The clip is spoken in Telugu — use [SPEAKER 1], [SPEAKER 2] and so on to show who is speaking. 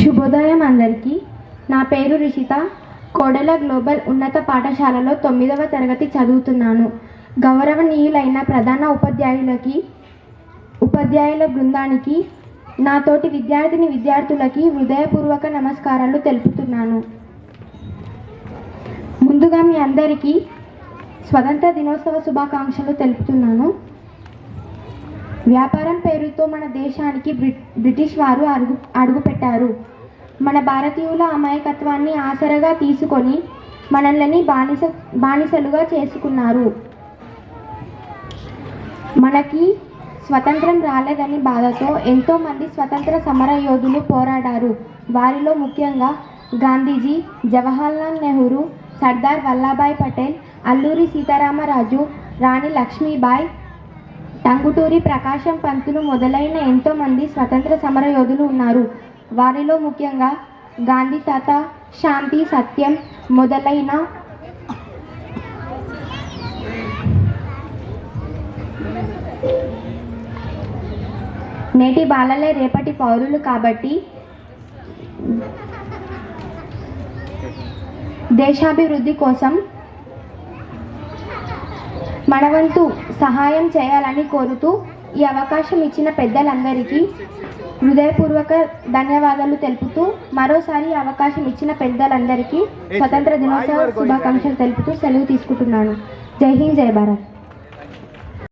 [SPEAKER 1] శుభోదయం అందరికీ. నా పేరు రిషిత. కోడెల గ్లోబల్ ఉన్నత పాఠశాలలో 9వ తరగతి చదువుతున్నాను. గౌరవనీయులైన ప్రధాన ఉపాధ్యాయుల బృందానికి, నా తోటి విద్యార్థులకి హృదయపూర్వక నమస్కారాలు తెలుపుతున్నాను. ముందుగా మీ అందరికీ స్వతంత్ర దినోత్సవ శుభాకాంక్షలు తెలుపుతున్నాను. వ్యాపారం పేరుతో మన దేశానికి బ్రిటిష్ వారు అడుగుపెట్టారు. మన భారతీయుల అమాయకత్వాన్ని ఆసరగా తీసుకొని మనల్ని బానిసలుగా చేసుకున్నారు. మనకి స్వతంత్రం రాలేదని బాధతో ఎంతోమంది స్వతంత్ర సమరయోధులు పోరాడారు. వారిలో ముఖ్యంగా గాంధీజీ, జవహర్లాల్ నెహ్రూ, సర్దార్ వల్లభాయ్ పటేల్, అల్లూరి సీతారామరాజు, రాణి లక్ష్మీబాయి, టంగుటూరి ప్రకాశం పంతులు మొదలైన ఎంతోమంది స్వతంత్ర సమరయోధులు ఉన్నారు. వారిలో ముఖ్యంగా గాంధీ తాత, శాంతి, సత్యం మొదలైన నేటి బాలలే రేపటి పౌరులు కాబట్టి దేశాభివృద్ధి కోసం మనవంతు సహాయం చేయాలని కోరుతూ ఈ అవకాశం ఇచ్చిన పెద్దలందరికీ హృదయపూర్వక ధన్యవాదాలు తెలుపుతూ, మరోసారి అవకాశం ఇచ్చిన పెద్దలందరికీ స్వతంత్ర దినోత్సవ శుభాకాంక్షలు తెలుపుతూ సెలవు తీసుకుంటున్నాను. జై హింద్, జై భారత్.